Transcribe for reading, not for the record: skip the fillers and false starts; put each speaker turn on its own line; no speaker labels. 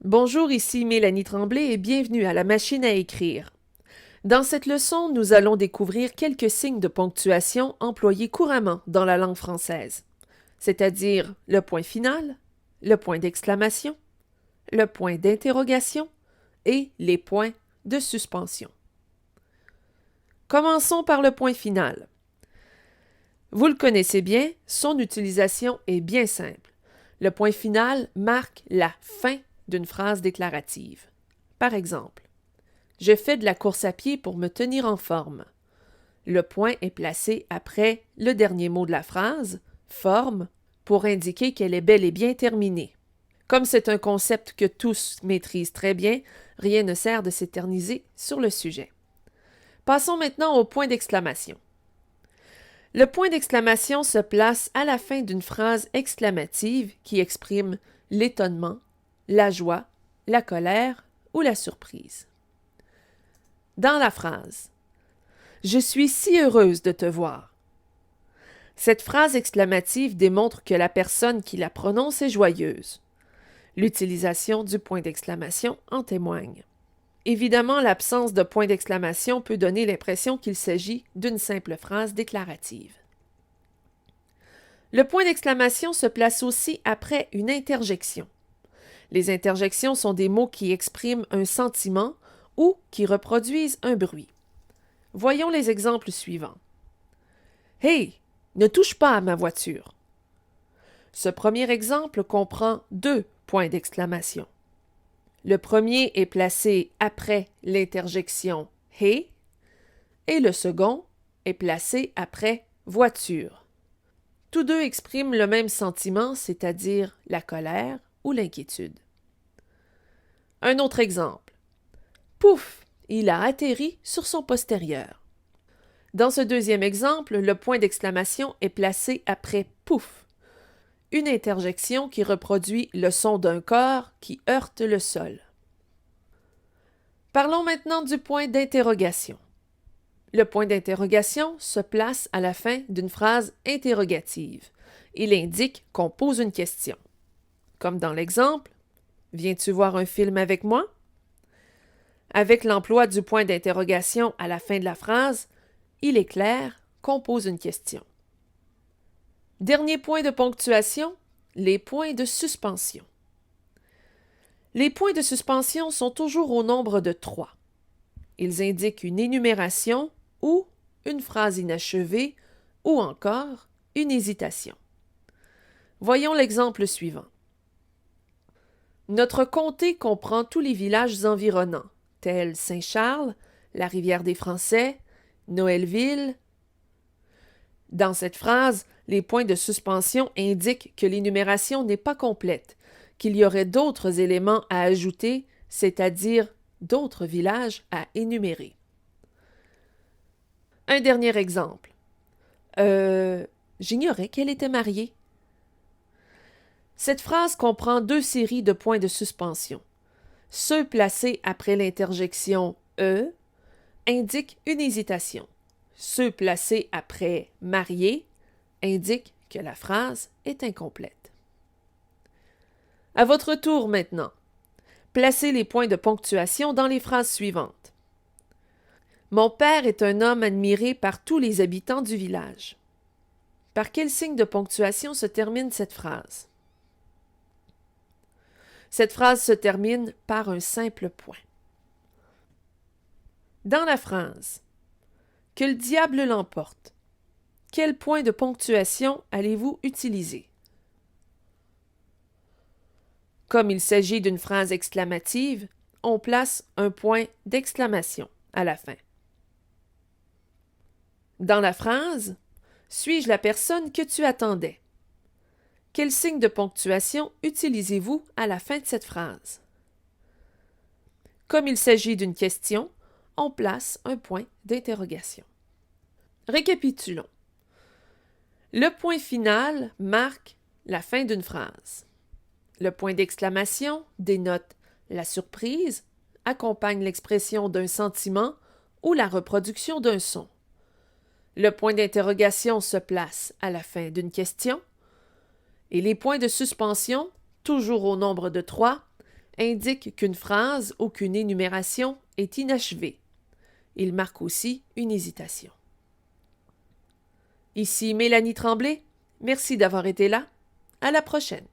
Bonjour, ici Mélanie Tremblay et bienvenue à la machine à écrire. Dans cette leçon, nous allons découvrir quelques signes de ponctuation employés couramment dans la langue française, c'est-à-dire le point final, le point d'exclamation, le point d'interrogation et les points de suspension. Commençons par le point final. Vous le connaissez bien, son utilisation est bien simple. Le point final marque la fin d'une phrase déclarative. Par exemple, je fais de la course à pied pour me tenir en forme. Le point est placé après le dernier mot de la phrase, forme, pour indiquer qu'elle est bel et bien terminée. Comme c'est un concept que tous maîtrisent très bien, rien ne sert de s'éterniser sur le sujet. Passons maintenant au point d'exclamation. Le point d'exclamation se place à la fin d'une phrase exclamative qui exprime l'étonnement, la joie, la colère ou la surprise. Dans la phrase « Je suis si heureuse de te voir », cette phrase exclamative démontre que la personne qui la prononce est joyeuse. L'utilisation du point d'exclamation en témoigne. Évidemment, l'absence de point d'exclamation peut donner l'impression qu'il s'agit d'une simple phrase déclarative. Le point d'exclamation se place aussi après une interjection. Les interjections sont des mots qui expriment un sentiment ou qui reproduisent un bruit. Voyons les exemples suivants. « Hey, ne touche pas à ma voiture !» Ce premier exemple comprend deux points d'exclamation. Le premier est placé après l'interjection « hey » et le second est placé après « voiture ». Tous deux expriment le même sentiment, c'est-à-dire la colère ou l'inquiétude. Un autre exemple. Pouf, il a atterri sur son postérieur. Dans ce deuxième exemple, le point d'exclamation est placé après pouf, une interjection qui reproduit le son d'un corps qui heurte le sol. Parlons maintenant du point d'interrogation. Le point d'interrogation se place à la fin d'une phrase interrogative. Il indique qu'on pose une question. Comme dans l'exemple, « Viens-tu voir un film avec moi? » Avec l'emploi du point d'interrogation à la fin de la phrase, il est clair qu'on pose une question. Dernier point de ponctuation, les points de suspension. Les points de suspension sont toujours au nombre de 3. Ils indiquent une énumération ou une phrase inachevée ou encore une hésitation. Voyons l'exemple suivant. Notre comté comprend tous les villages environnants, tels Saint-Charles, la Rivière des Français, Noëlville. Dans cette phrase, les points de suspension indiquent que l'énumération n'est pas complète, qu'il y aurait d'autres éléments à ajouter, c'est-à-dire d'autres villages à énumérer. Un dernier exemple. J'ignorais qu'elle était mariée. Cette phrase comprend deux séries de points de suspension. Ceux placés après l'interjection « e » indiquent une hésitation. Ceux placés après « marié » indiquent que la phrase est incomplète. À votre tour maintenant. Placez les points de ponctuation dans les phrases suivantes. Mon père est un homme admiré par tous les habitants du village. Par quel signe de ponctuation se termine cette phrase? Cette phrase se termine par un simple point. Dans la phrase « Que le diable l'emporte », quel point de ponctuation allez-vous utiliser? Comme il s'agit d'une phrase exclamative, on place un point d'exclamation à la fin. Dans la phrase « Suis-je la personne que tu attendais ?» Quel signe de ponctuation utilisez-vous à la fin de cette phrase? Comme il s'agit d'une question, on place un point d'interrogation. Récapitulons. Le point final marque la fin d'une phrase. Le point d'exclamation dénote la surprise, accompagne l'expression d'un sentiment ou la reproduction d'un son. Le point d'interrogation se place à la fin d'une question. Et les points de suspension, toujours au nombre de 3, indique qu'une phrase ou qu'une énumération est inachevée. Il marque aussi une hésitation. Ici Mélanie Tremblay. Merci d'avoir été là. À la prochaine.